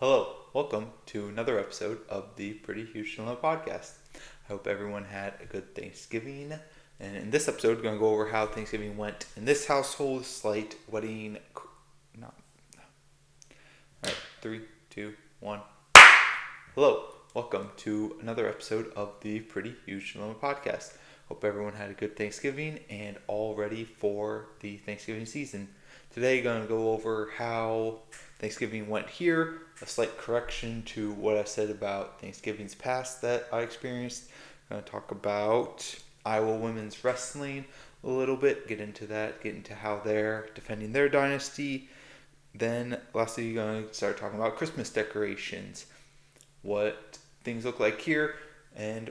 Hello, welcome to another episode of the Pretty Huge Cinema Podcast. I hope everyone had a good Thanksgiving. And in this episode, we're going to go over how Thanksgiving went in this household. Slight wedding. No. Alright, 3, 2, 1. Hello, welcome to another episode of the Pretty Huge Cinema Podcast. Hope everyone had a good Thanksgiving and all ready for the Thanksgiving season. Today, going to go over how Thanksgiving went here, a slight correction to what I said about Thanksgivings past that I experienced. I'm going to talk about Iowa women's wrestling a little bit, get into that, get into how they're defending their dynasty. Then, lastly, you're going to start talking about Christmas decorations, what things look like here, and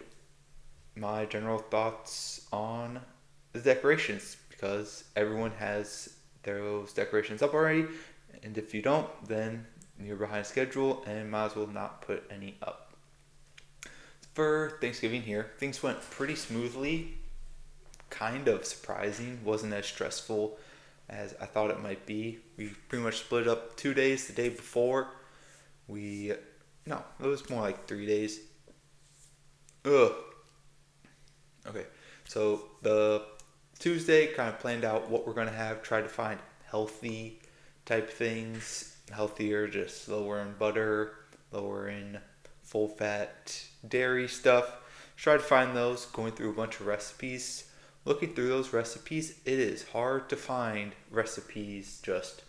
my general thoughts on the decorations, because everyone has those decorations up already, and if you don't, then you're behind schedule and might as well not put any up. For Thanksgiving here, things went pretty smoothly, kind of surprising, wasn't as stressful as I thought it might be. We pretty much split up 2 days. The day before, no, it was more like 3 days. Ugh. Okay, so the Tuesday kind of planned out what we're going to have, tried to find healthy type things, healthier, just lower in butter, lower in full fat dairy stuff. Tried to find those, going through a bunch of recipes. Looking through those recipes, it is hard to find recipes just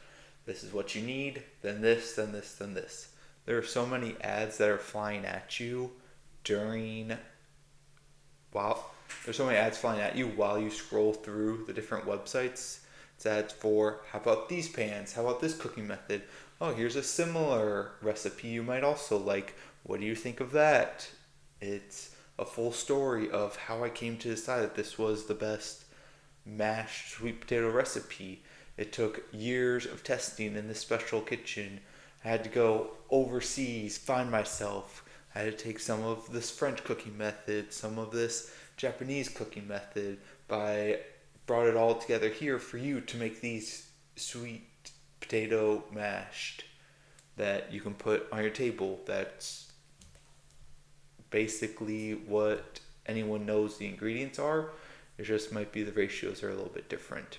this is what you need, then this, then this, then this. There are so many ads that are flying at you during while there's so many ads flying at you while you scroll through the different websites. It's ads for how about these pans? How about this cooking method? Oh, here's a similar recipe you might also like. What do you think of that? It's a full story of how I came to decide that this was the best mashed sweet potato recipe. It took years of testing in this special kitchen. I had to go overseas, find myself. I had to take some of this French cooking method, some of this Japanese cooking method, brought it all together here for you to make these sweet potato mashed that you can put on your table. That's basically what anyone knows the ingredients are. It just might be the ratios are a little bit different.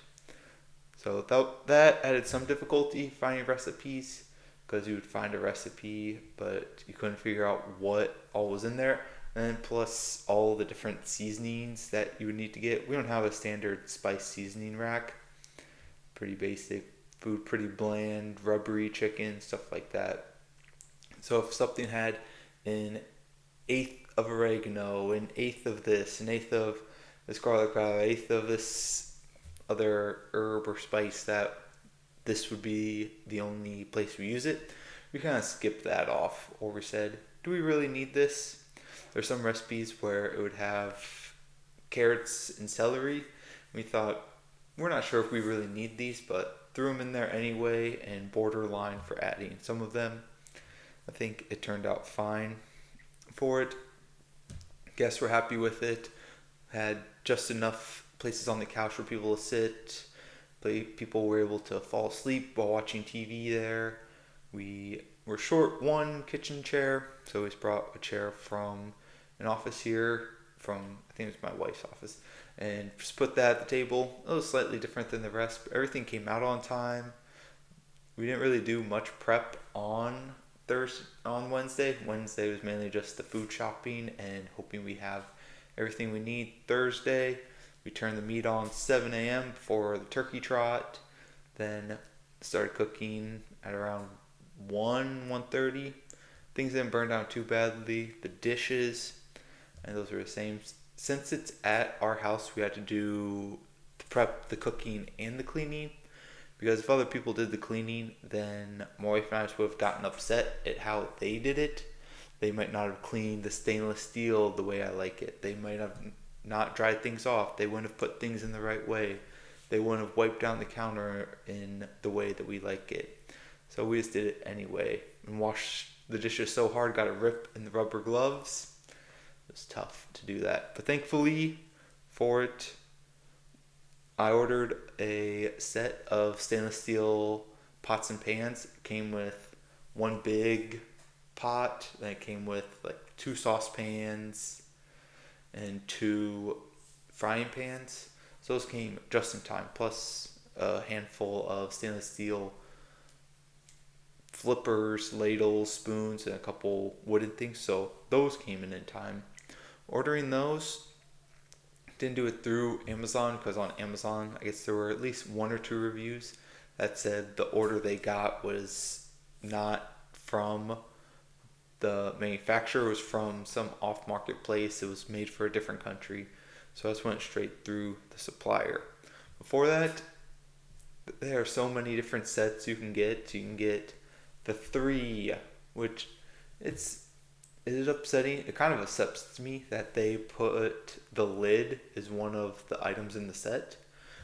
So without that added some difficulty finding recipes, because you would find a recipe but you couldn't figure out what all was in there, and plus all the different seasonings that you would need to get. We don't have a standard spice seasoning rack. Pretty basic food, pretty bland, rubbery chicken, stuff like that. So if something had an eighth of oregano, an eighth of this, an eighth of this garlic powder, an eighth of this other herb or spice, that this would be the only place we use it, we kind of skipped that off, or we said, do we really need this? There's some recipes where it would have carrots and celery. We thought, we're not sure if we really need these, but threw them in there anyway, and borderline for adding some of them. I think it turned out fine for it. Guests were happy with it. Had just enough places on the couch for people to sit. People were able to fall asleep while watching TV there. We were short one kitchen chair, so we brought a chair from an office here, I think it was my wife's office, and just put that at the table. It was slightly different than the rest, but everything came out on time. We didn't really do much prep on Wednesday. Wednesday was mainly just the food shopping and hoping we have everything we need. Thursday, we turned the meat on 7 a.m. for the turkey trot, then started cooking at around 1:30. Things didn't burn down too badly. The dishes, and those are the same. Since it's at our house, we had to do the prep, the cooking, and the cleaning. Because if other people did the cleaning, then my wife and I would have gotten upset at how they did it. They might not have cleaned the stainless steel the way I like it. They might have not dried things off. They wouldn't have put things in the right way. They wouldn't have wiped down the counter in the way that we like it. So we just did it anyway and washed the dishes so hard, got a rip in the rubber gloves. It was tough to do that. But thankfully for it, I ordered a set of stainless steel pots and pans. It came with one big pot. Then it came with like 2 saucepans and 2 frying pans. So those came just in time, plus a handful of stainless steel flippers, ladles, spoons, and a couple wooden things. So those came in time. Ordering those, didn't do it through Amazon because on Amazon, I guess there were at least 1 or 2 reviews that said the order they got was not from the manufacturer, it was from some off-market place. It was made for a different country. So I just went straight through the supplier. Before that, there are so many different sets you can get. You can get the 3, which it is upsetting. It kind of upsets me that they put the lid as one of the items in the set.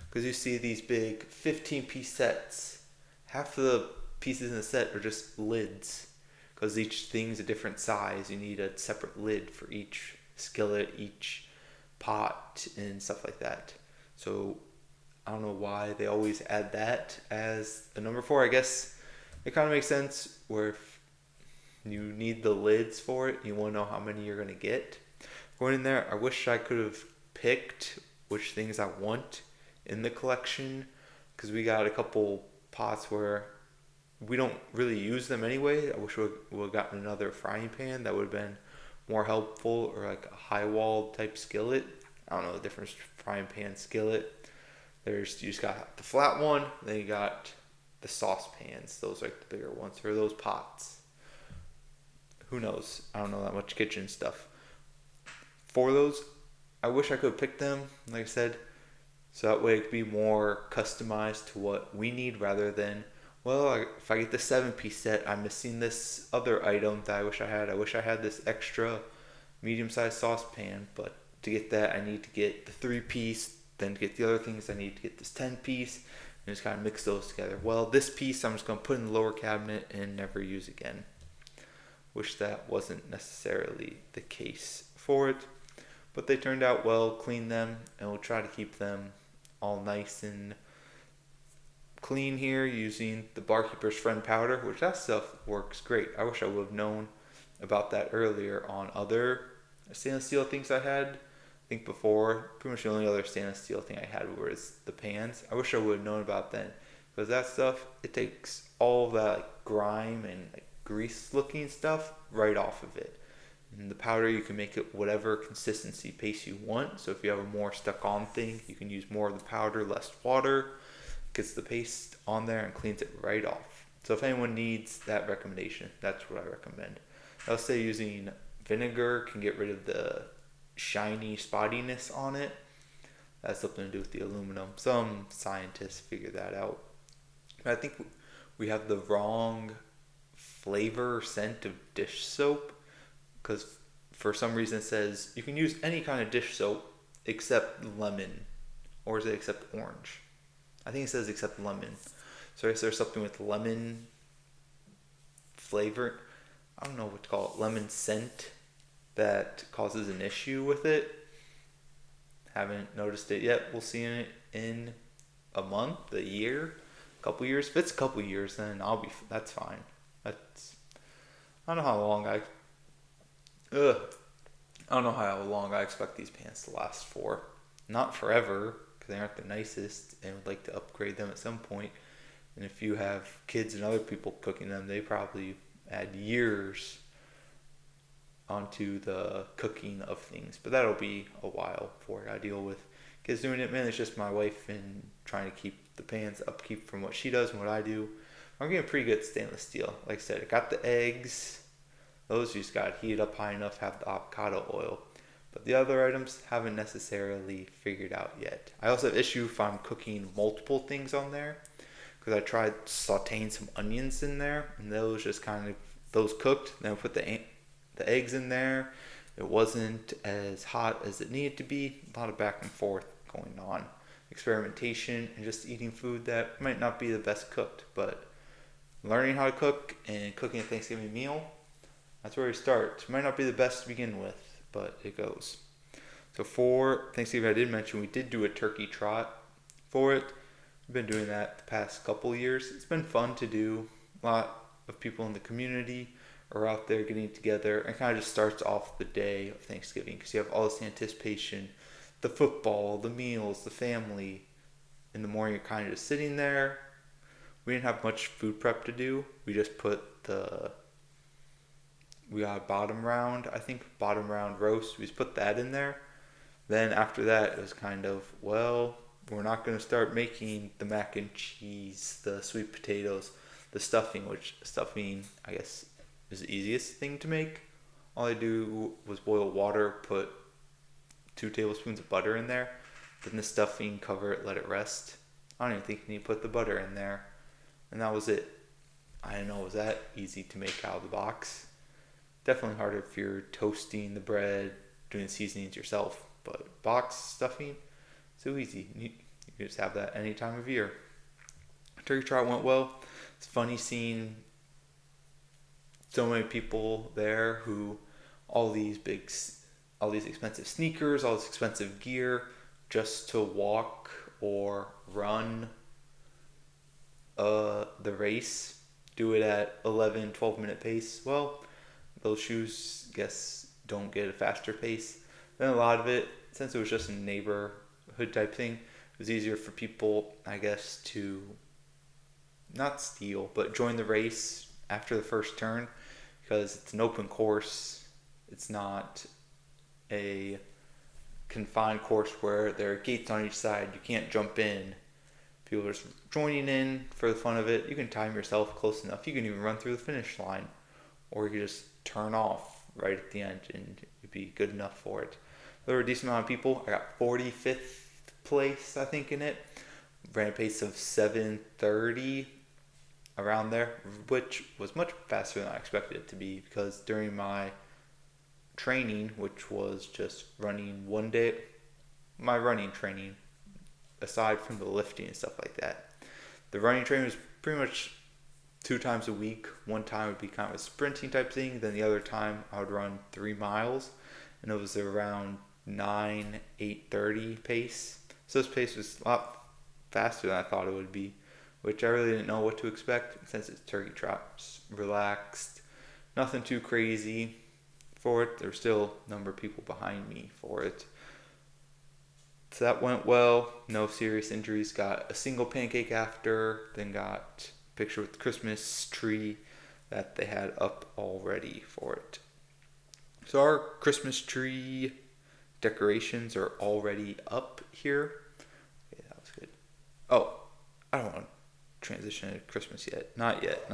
Because you see these big 15-piece sets. Half of the pieces in the set are just lids. Because each thing's a different size. You need a separate lid for each skillet, each pot, and stuff like that. So I don't know why they always add that as the number 4. I guess it kind of makes sense where if you need the lids for it, you want to know how many you're going to get. Going in there, I wish I could have picked which things I want in the collection, because we got a couple pots where we don't really use them anyway. I wish we would have gotten another frying pan that would have been more helpful, or like a high wall type skillet. I don't know the difference between frying pan, skillet. You just got the flat one, then you got the saucepans. Those are like the bigger ones, or those pots. Who knows? I don't know that much kitchen stuff. For those, I wish I could have picked them, like I said, so that way it could be more customized to what we need, rather than, well, if I get the 7-piece set, I'm missing this other item that I wish I had. I wish I had this extra medium-sized saucepan, but to get that, I need to get the 3-piece, then to get the other things, I need to get this 10-piece, and just kind of mix those together. Well, this piece I'm just going to put in the lower cabinet and never use again. Wish that wasn't necessarily the case for it, but they turned out well. Cleaned them, and we'll try to keep them all nice and clean here using the Barkeeper's Friend powder, which that stuff works great. I wish I would have known about that earlier on other stainless steel things I had. I think before, pretty much the only other stainless steel thing I had was the pans. I wish I would have known about then, because that stuff, it takes all of that like grime and like grease looking stuff right off of it. And the powder, you can make it whatever consistency paste you want. So if you have a more stuck on thing, you can use more of the powder, less water. Gets the paste on there and cleans it right off. So if anyone needs that recommendation, that's what I recommend. I'll say using vinegar can get rid of the shiny spottiness on it. That's something to do with the aluminum. Some scientists figure that out. But I think we have the wrong flavor or scent of dish soap, because for some reason it says you can use any kind of dish soap except lemon, or is it except orange? I think it says except lemon. So I guess there's something with lemon flavor. I don't know what to call it. Lemon scent that causes an issue with it. Haven't noticed it yet. We'll see it in a month, a year, a couple years. If it's a couple years, then that's fine. I don't know how long I don't know how long I expect these pans to last for. Not forever, because they aren't the nicest, and would like to upgrade them at some point. And if you have kids and other people cooking them, they probably add years onto the cooking of things. But that'll be a while before I deal with kids doing it. Man, it's just my wife and trying to keep the pans upkeep from what she does and what I do. I'm getting pretty good stainless steel. Like I said, I got the eggs. Those you just got to heat up high enough, have the avocado oil. But the other items haven't necessarily figured out yet. I also have issue if I'm cooking multiple things on there, because I tried sauteing some onions in there, and those just kind of, those cooked. Then I put the eggs in there. It wasn't as hot as it needed to be. A lot of back and forth going on. Experimentation and just eating food that might not be the best cooked, but learning how to cook and cooking a Thanksgiving meal, that's where we start. It might not be the best to begin with, but it goes. So for Thanksgiving, I did mention we did do a turkey trot for it. We've been doing that the past couple years. It's been fun to do. A lot of people in the community are out there getting together, and kind of just starts off the day of Thanksgiving because you have all this anticipation, the football, the meals, the family. In the morning, you're kind of just sitting there. We didn't have much food prep to do. We just we got bottom round roast. We just put that in there. Then after that, it was kind of, well, we're not going to start making the mac and cheese, the sweet potatoes, the stuffing, which stuffing, I guess, is the easiest thing to make. All I do was boil water, put 2 tablespoons of butter in there, then the stuffing, cover it, let it rest. I don't even think you need to put the butter in there. And that was it. I didn't know it was that easy to make out of the box. Definitely harder if you're toasting the bread, doing seasonings yourself. But box stuffing, so easy. You can just have that any time of year. Turkey trot went well. It's funny seeing so many people there who all these expensive sneakers, all this expensive gear just to walk or run the race, do it at 11, 12-minute pace. Well, those shoes, guess, don't get a faster pace. Then a lot of it, since it was just a neighborhood type thing, it was easier for people, I guess, to not steal, but join the race after the first turn because it's an open course. It's not a confined course where there are gates on each side. You can't jump in. People are just joining in for the fun of it. You can time yourself close enough. You can even run through the finish line. Or you can just turn off right at the end and you'd be good enough for it. There were a decent amount of people. I got 45th place, I think, in it. Ran a pace of 7:30, around there, which was much faster than I expected it to be because during my training, which was just running one day, my running training, aside from the lifting and stuff like that, the running training was pretty much 2 times a week. One time would be kind of a sprinting type thing, then the other time I would run 3 miles, and it was around 8:30 pace. So this pace was a lot faster than I thought it would be, which I really didn't know what to expect since it's turkey trot, relaxed, nothing too crazy for it. There's still a number of people behind me for it. So that went well, no serious injuries. Got a single pancake after, then got a picture with the Christmas tree that they had up already for it. So our Christmas tree decorations are already up here. Okay, that was good. Oh, I don't want to transition to Christmas yet. Not yet.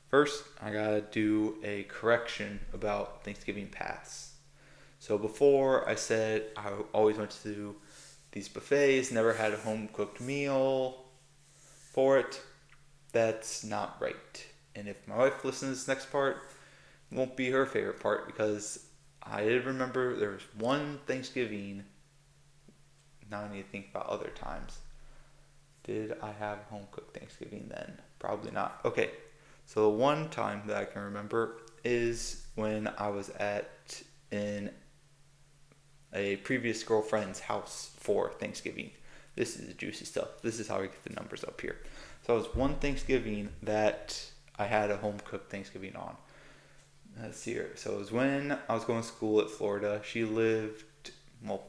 First, I gotta do a correction about Thanksgiving pass. So before I said I always went to these buffets, never had a home cooked meal for it. That's not right. And if my wife listens to this next part, it won't be her favorite part because I did remember there was one Thanksgiving. Now I need to think about other times. Did I have home cooked Thanksgiving then? Probably not. Okay, so the one time that I can remember is when I was in a previous girlfriend's house for Thanksgiving. This is the juicy stuff. This is how we get the numbers up here. So it was one Thanksgiving that I had a home cooked Thanksgiving on. Let's see here. So it was when I was going to school at Florida. She lived, well,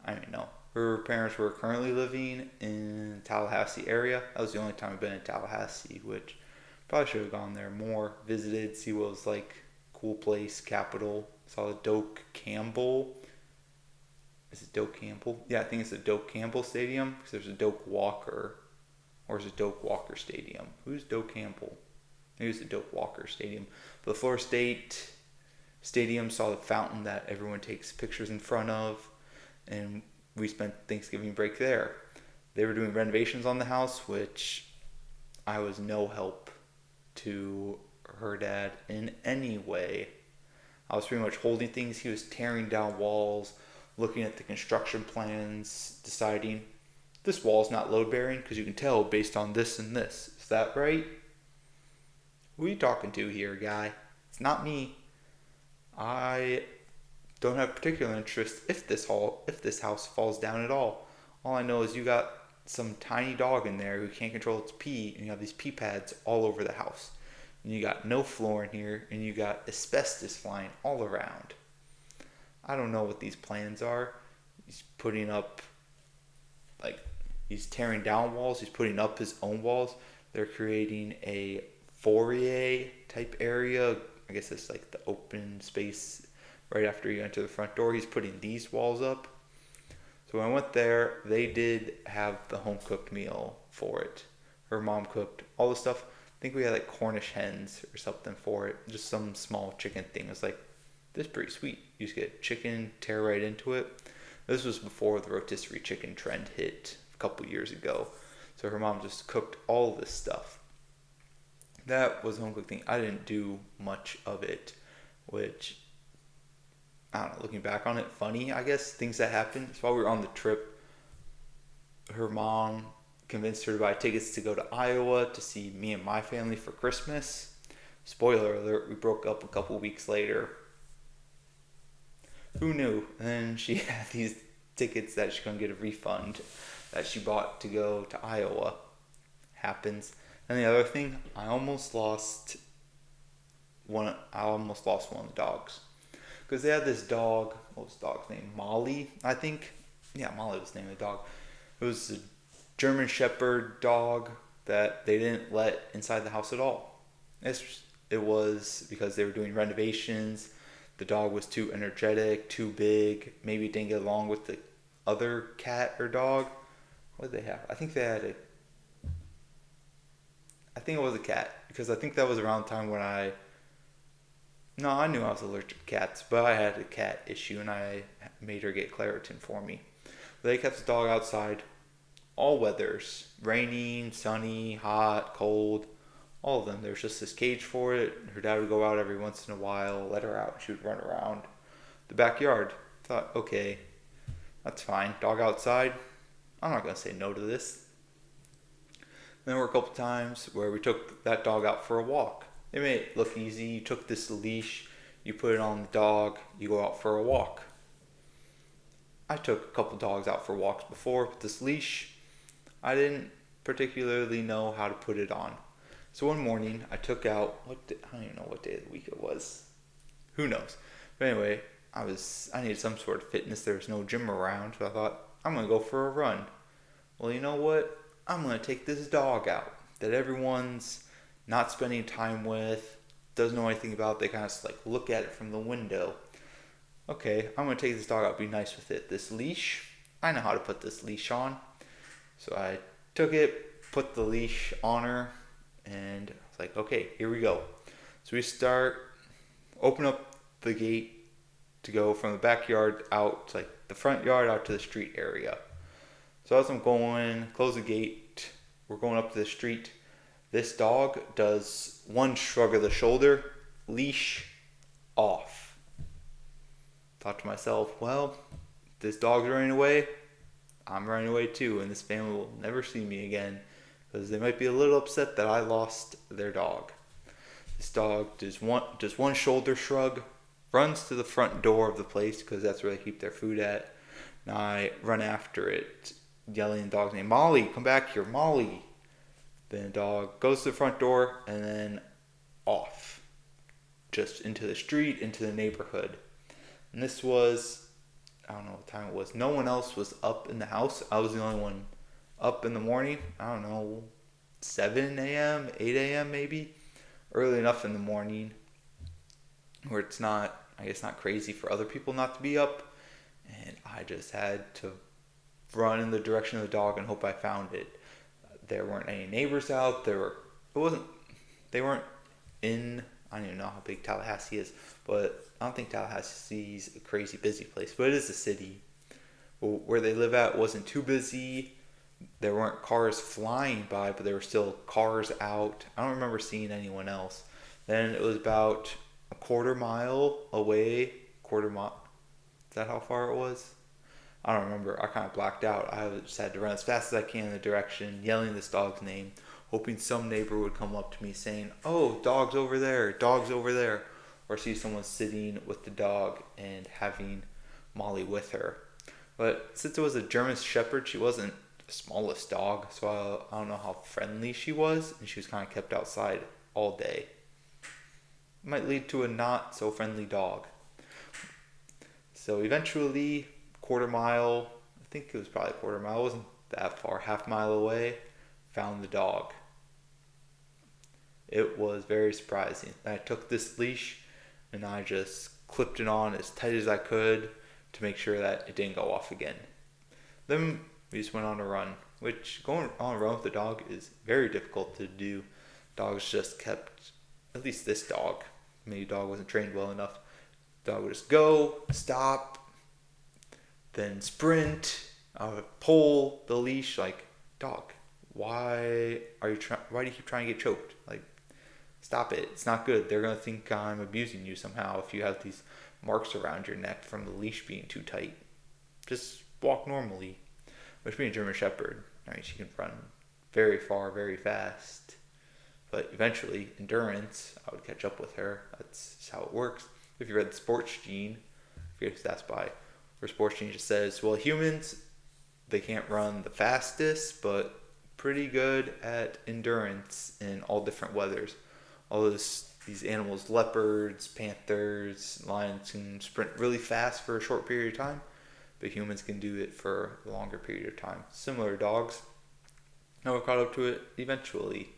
I don't know. Her parents were currently living in Tallahassee area. That was the only time I've been in Tallahassee, which probably should have gone there more, visited, see what it was like. Cool place, capital. Saw the Doak Campbell. Is it Doak Campbell? Yeah, I think it's the Doak Campbell Stadium because there's a Doak Walker. Or is it Doak Walker Stadium? Who's Doak Campbell? Maybe it's the Doak Walker Stadium. But the Florida State Stadium, saw the fountain that everyone takes pictures in front of. And we spent Thanksgiving break there. They were doing renovations on the house, which I was no help to her dad in any way. I was pretty much holding things. He was tearing down walls, looking at the construction plans, deciding this wall's not load bearing because you can tell based on this and this. Is that right? Who are you talking to here, guy? It's not me. I don't have particular interest if this house falls down at all. All I know is you got some tiny dog in there who can't control its pee, and you have these pee pads all over the house. and you got no floor in here, and you got asbestos flying all around. I don't know what these plans are. He's putting up, like, he's tearing down walls. He's putting up his own walls. They're creating a foyer type area. I guess it's like the open space right after you enter the front door. He's putting these walls up. So when I went there, they did have the home cooked meal for it. Her mom cooked all the stuff. I think we had like Cornish hens or something for it. Just some small chicken thing. It was like, this is pretty sweet. You just get chicken, tear right into it. This was before the rotisserie chicken trend hit a couple years ago. So her mom just cooked all this stuff. That was a home cooked thing. I didn't do much of it, which, I don't know, looking back on it, funny, I guess, things that happened. So while we were on the trip, her mom convinced her to buy tickets to go to Iowa to see me and my family for Christmas. Spoiler alert, we broke up a couple weeks later. Who knew? And then she had these tickets that she couldn't get a refund that she bought to go to Iowa. Happens. And the other thing, I almost lost one of the dogs. Because they had this dog, what was the dog's name? Molly, I think. Yeah, Molly was the name of the dog. It was a German Shepherd dog that they didn't let inside the house at all. It was because they were doing renovations. The dog was too energetic, too big. Maybe it didn't get along with the other cat or dog. What did they have? I think it was a cat. Because I think that was around the time when I knew I was allergic to cats. But I had a cat issue and I made her get Claritin for me. They kept the dog outside. All weathers. Raining, sunny, hot, cold. All of them. There was just this cage for it. Her dad would go out every once in a while, let her out, and she would run around the backyard. Thought, okay, that's fine. Dog outside. I'm not going to say no to this. Then there were a couple times where we took that dog out for a walk. They made it look easy. You took this leash, you put it on the dog, you go out for a walk. I took a couple dogs out for walks before with this leash. I didn't particularly know how to put it on. So one morning, I took out, I don't even know what day of the week it was. Who knows? But anyway, I needed some sort of fitness. There was no gym around, so I thought, I'm going to go for a run. Well, you know what? I'm going to take this dog out that everyone's not spending time with, doesn't know anything about. They kind of like look at it from the window. Okay, I'm going to take this dog out, be nice with it. This leash, I know how to put this leash on. So I took it, put the leash on her, and I was like, okay, here we go. So we open up the gate to go from the backyard out to like the front yard out to the street area. So as I'm going, close the gate, we're going up to the street. This dog does one shrug of the shoulder, leash off. Thought to myself, well, this dog's running away, I'm running away too, and this family will never see me again. Because they might be a little upset that I lost their dog. This dog does one shoulder shrug, runs to the front door of the place because that's where they keep their food at. And I run after it, yelling the dog's name, Molly, come back here, Molly. Then the dog goes to the front door and then off. Just into the street, into the neighborhood. And this was, I don't know what time it was. No one else was up in the house. I was the only one up in the morning. I don't know, 7 a.m., 8 a.m. maybe. Early enough in the morning where it's not, I guess, not crazy for other people not to be up. And I just had to run in the direction of the dog and hope I found it. There weren't any neighbors out. They weren't in, I don't even know how big Tallahassee is, but I don't think Tallahassee's a crazy busy place, but it is a city. Where they live at wasn't too busy. There weren't cars flying by, but there were still cars out. I don't remember seeing anyone else. Then it was about a quarter mile away. Is that how far it was? I don't remember. I kind of blacked out. I just had to run as fast as I can in the direction, yelling this dog's name, hoping some neighbor would come up to me saying, oh, dog's over there, dog's over there. Or see someone sitting with the dog and having Molly with her. But since it was a German Shepherd, she wasn't the smallest dog, so I don't know how friendly she was, and she was kind of kept outside all day. might lead to a not so friendly dog. So eventually, quarter mile, I think it was probably a quarter mile, it wasn't that far, half mile away, found the dog. It was very surprising. I took this leash and I just clipped it on as tight as I could to make sure that it didn't go off again. Then we just went on a run, which going on a run with the dog is very difficult to do. Dogs just kept, at least this dog, maybe the dog wasn't trained well enough. The dog would just go, stop, then sprint. I would pull the leash like, dog, why do you keep trying to get choked? Like, stop it. It's not good. They're going to think I'm abusing you somehow if you have these marks around your neck from the leash being too tight. Just walk normally. Which being a German Shepherd, I mean, she can run very far, very fast. But eventually, endurance, I would catch up with her. That's how it works. If you read the Sports Gene, I forget if that's by, where Sports Gene just says, well, humans, they can't run the fastest, but pretty good at endurance in all different weathers. All these animals, leopards, panthers, lions can sprint really fast for a short period of time, but humans can do it for a longer period of time. Similar to dogs. And we caught up to it eventually.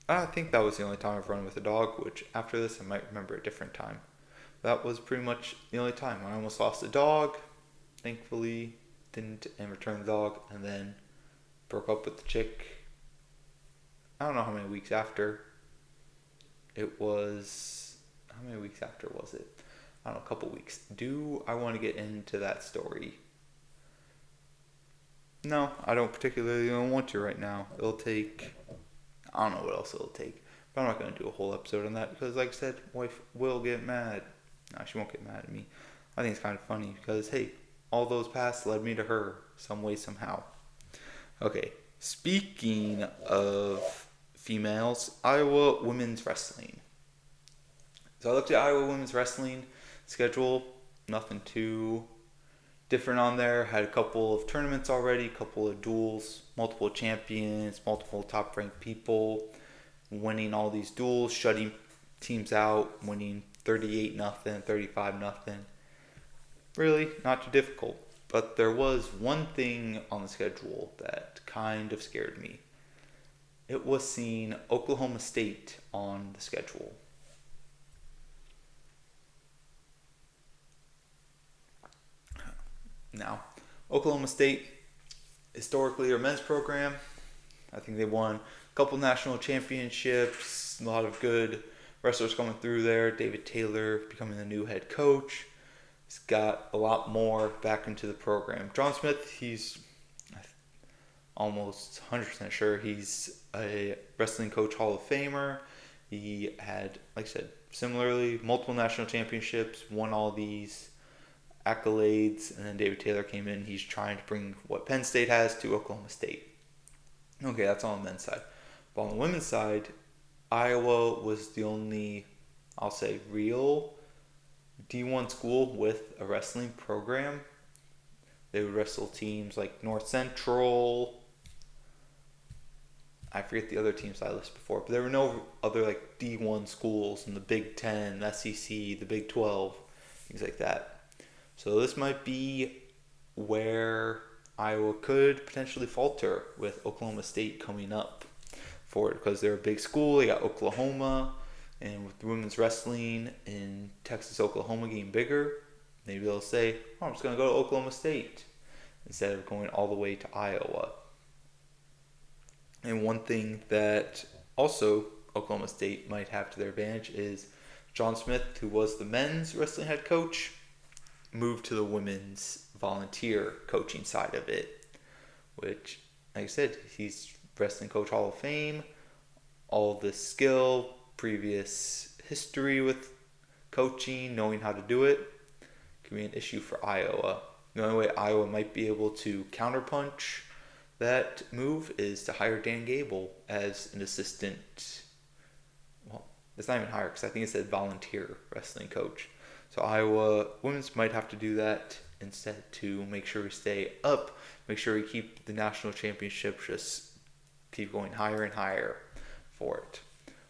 I think that was the only time I've run with a dog, which after this I might remember a different time. That was pretty much the only time. I almost lost a dog. Thankfully, didn't, and returned the dog, and then broke up with the chick. I don't know how many weeks after. How many weeks after was it? I don't know, a couple weeks. Do I want to get into that story? No, I don't particularly want to right now. I don't know what else it'll take. But I'm not going to do a whole episode on that because, like I said, wife will get mad. No, she won't get mad at me. I think it's kind of funny because, hey, all those paths led me to her some way, somehow. Okay, speaking of females, Iowa women's wrestling. So I looked at Iowa women's wrestling schedule. Nothing too different on there. Had a couple of tournaments already, a couple of duels, multiple champions, multiple top-ranked people, winning all these duels, shutting teams out, winning 38-0, 35-0. Really, not too difficult. But there was one thing on the schedule that kind of scared me. It was seeing Oklahoma State on the schedule. Now, Oklahoma State, historically, our men's program. I think they won a couple national championships, a lot of good wrestlers coming through there. David Taylor becoming the new head coach. He's got a lot more back into the program. John Smith, he's almost 100% sure he's a wrestling coach Hall of Famer. He had, like I said, similarly, multiple national championships, won all these accolades, and then David Taylor came in. He's trying to bring what Penn State has to Oklahoma State. Okay, that's on the men's side. But on the women's side, Iowa was the only, I'll say, real D1 school with a wrestling program. They would wrestle teams like North Central. I forget the other teams I listed before, but there were no other like D1 schools in the Big 10, SEC, the Big 12, things like that. So this might be where Iowa could potentially falter with Oklahoma State coming up for it because they're a big school. They got Oklahoma, and with women's wrestling in Texas, Oklahoma getting bigger, maybe they'll say, oh, I'm just going to go to Oklahoma State instead of going all the way to Iowa. And one thing that also Oklahoma State might have to their advantage is John Smith, who was the men's wrestling head coach, moved to the women's volunteer coaching side of it, which, like I said, he's Wrestling Coach Hall of Fame, all the skill, previous history with coaching, knowing how to do it, could be an issue for Iowa. The only way Iowa might be able to counterpunch that move is to hire Dan Gable as an assistant. Well, it's not even hire because I think it said volunteer wrestling coach. So Iowa women's might have to do that instead to make sure we stay up, make sure we keep the national championship, just keep going higher and higher for it,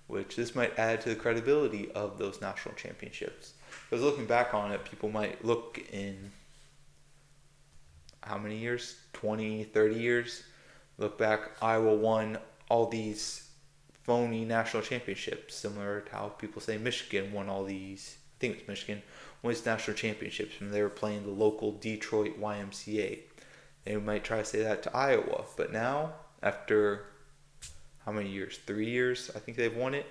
which this might add to the credibility of those national championships. Because looking back on it, people might look in how many years? 20, 30 years? Look back, Iowa won all these phony national championships, similar to how people say Michigan won all these, I think it's Michigan, won these national championships when they were playing the local Detroit YMCA. They might try to say that to Iowa, but now, after how many years? 3 years, I think they've won it.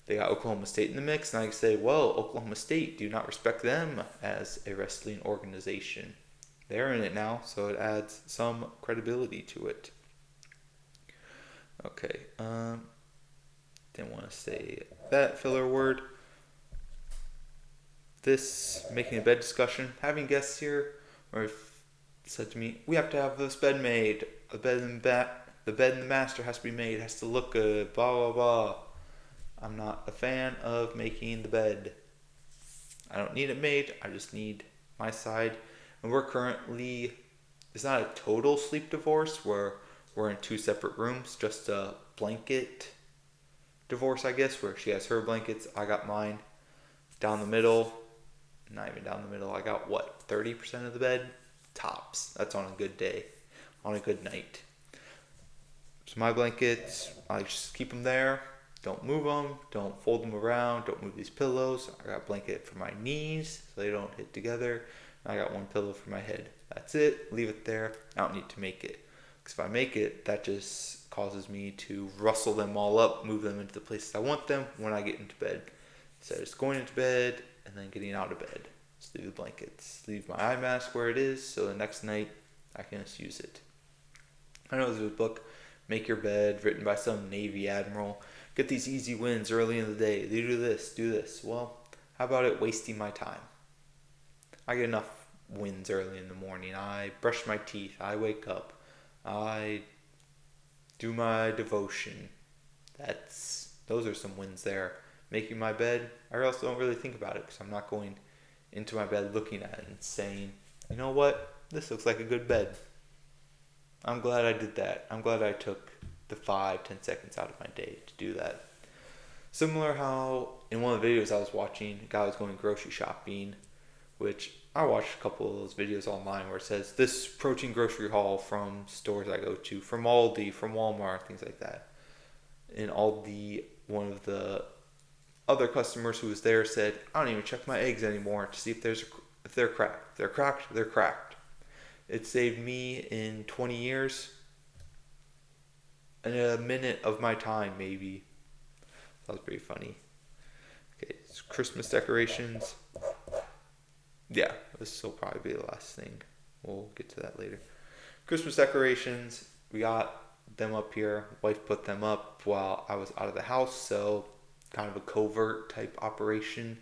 They got Oklahoma State in the mix, and I can say, well, Oklahoma State, do not respect them as a wrestling organization. They're in it now, so it adds some credibility to it. Okay, didn't want to say that filler word. This making a bed discussion, having guests here, or said to me, we have to have this bed made. The bed in the master has to be made, has to look good, blah, blah, blah. I'm not a fan of making the bed. I don't need it made, I just need my side. And we're currently, it's not a total sleep divorce where we're in 2 separate rooms, just a blanket divorce, I guess, where she has her blankets, I got mine. Down the middle, not even down the middle, I got 30% of the bed? Tops. That's on a good day, on a good night. So my blankets, I just keep them there. Don't move them, don't fold them around, don't move these pillows. I got a blanket for my knees so they don't hit together. I got 1 pillow for my head. That's it, leave it there. I don't need to make it. Because if I make it, that just causes me to rustle them all up, move them into the places I want them when I get into bed. Instead of just going into bed and then getting out of bed. Just leave the blankets. Leave my eye mask where it is so the next night I can just use it. I know there's a book, Make Your Bed, written by some Navy admiral. Get these easy wins early in the day. They do this. Well, how about it wasting my time? I get enough wins early in the morning. I brush my teeth. I wake up. I do my devotion. Those are some wins there. Making my bed, I also don't really think about it because I'm not going into my bed looking at it and saying, you know what, this looks like a good bed. I'm glad I did that. I'm glad I took the 5-10 seconds out of my day to do that. Similar how in one of the videos I was watching, a guy was going grocery shopping, which I watched a couple of those videos online where it says this protein grocery haul from stores I go to, from Aldi, from Walmart, things like that. And Aldi, one of the other customers who was there said, I don't even check my eggs anymore to see if they're cracked. They're cracked. It saved me in 20 years and a minute of my time, maybe. That was pretty funny. Okay, it's Christmas decorations. Yeah, this will probably be the last thing. We'll get to that later. Christmas decorations, we got them up here. Wife put them up while I was out of the house, so kind of a covert type operation.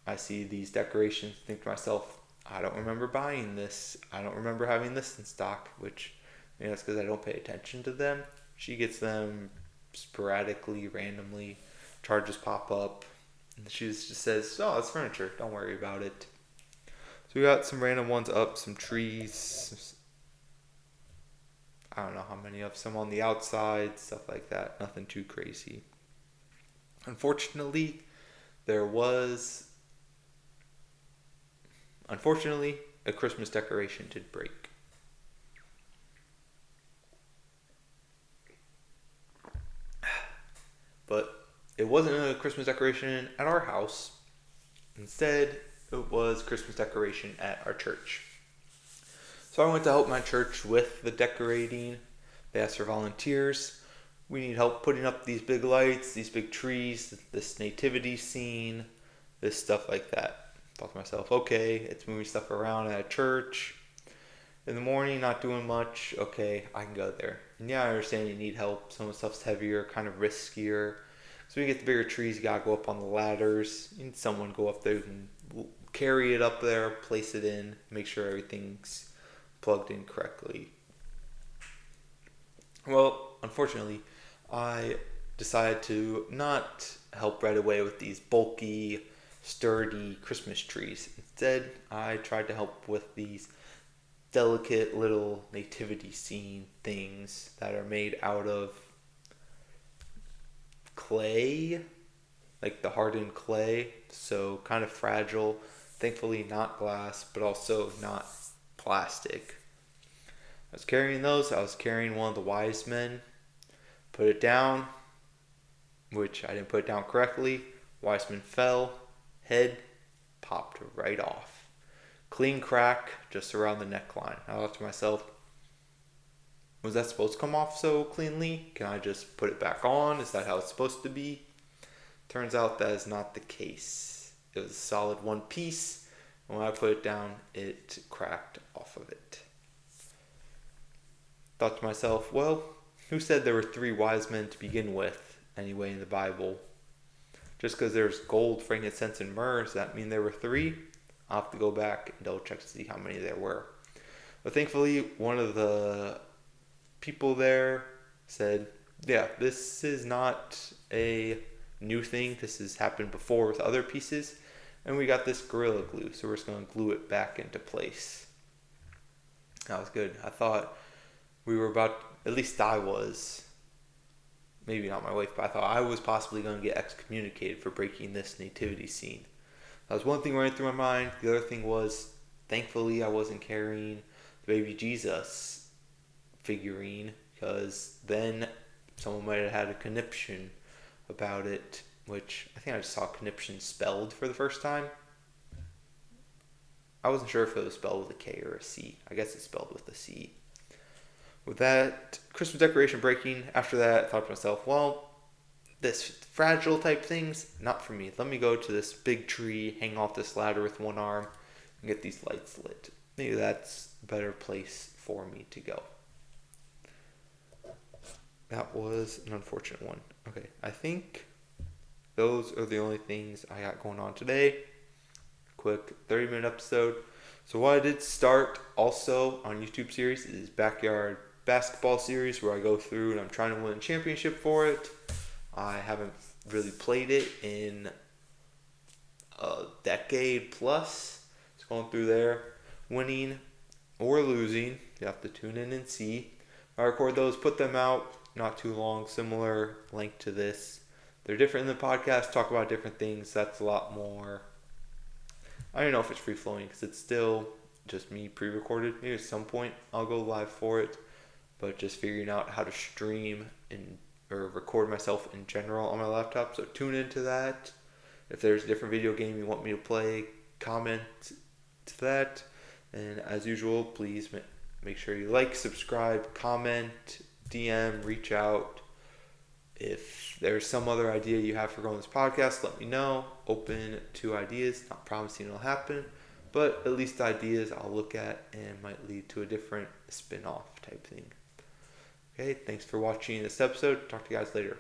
I see these decorations, think to myself, I don't remember buying this. I don't remember having this in stock, which that's because I don't pay attention to them. She gets them sporadically, randomly. Charges pop up. And she just says, oh, it's furniture. Don't worry about it. So we got some random ones up, some trees. I don't know how many of some on the outside, stuff like that. Nothing too crazy. Unfortunately, a Christmas decoration did break. But it wasn't a Christmas decoration at our house. Instead, it was Christmas decoration at our church. So I went to help my church with the decorating. They asked for volunteers. We need help putting up these big lights, these big trees, this nativity scene, this stuff like that. I thought to myself, okay, it's moving stuff around at a church. In the morning, not doing much. Okay, I can go there. And yeah, I understand you need help. Some of the stuff's heavier, kind of riskier. So when you get the bigger trees, you gotta go up on the ladders. You need someone go up there and carry it up there, place it in, make sure everything's plugged in correctly. Well, unfortunately, I decided to not help right away with these bulky, sturdy Christmas trees. Instead, I tried to help with these delicate little nativity scene things that are made out of clay, like the hardened clay, so kind of fragile. Thankfully not glass, but also not plastic. I was carrying those. I was carrying one of the wise men. Put it down, which I didn't put it down correctly. Wise man fell, head popped right off. Clean crack just around the neckline. I thought to myself, was that supposed to come off so cleanly? Can I just put it back on? Is that how it's supposed to be? Turns out that is not the case. It was a solid one piece. And when I put it down, it cracked off of it. Thought to myself, well, who said there were 3 wise men to begin with, anyway, in the Bible? Just because there's gold, frankincense, and myrrh, does that mean there were 3? I'll have to go back and double check to see how many there were. But thankfully, one of the people there said, yeah, this is not a new thing. This has happened before with other pieces. And we got this Gorilla Glue, so we're just going to glue it back into place. That was good. I thought we were about, at least I was, maybe not my wife, but I thought I was possibly going to get excommunicated for breaking this nativity scene. That was one thing running through my mind. The other thing was, thankfully I wasn't carrying the baby Jesus figurine, because then someone might have had a conniption about it, which I think I just saw conniption spelled for the first time. I wasn't sure if it was spelled with a K or a C. I guess it's spelled with a C. With that Christmas decoration breaking, after that, I thought to myself, well, this fragile type things, not for me. Let me go to this big tree, hang off this ladder with one arm, and get these lights lit. Maybe that's a better place for me to go. That was an unfortunate one. Okay, I think those are the only things I got going on today. Quick 30-minute episode. So what I did start also on YouTube series is Backyard Basketball Series, where I go through and I'm trying to win a championship for it. I haven't really played it in a decade plus. Just going through there, winning or losing. You have to tune in and see. I record those, put them out, not too long, similar length to this. They're different in the podcast, talk about different things. That's a lot more, I don't know if it's free flowing because it's still just me pre-recorded. Maybe at some point I'll go live for it, but just figuring out how to stream or record myself in general on my laptop. So tune into that. If there's a different video game you want me to play, comment to that. And as usual, please make sure you like, subscribe, comment, DM, reach out. If there's some other idea you have for growing this podcast, let me know. Open to ideas, not promising it'll happen, but at least ideas I'll look at and might lead to a different spin-off type thing. Okay, thanks for watching this episode. Talk to you guys later.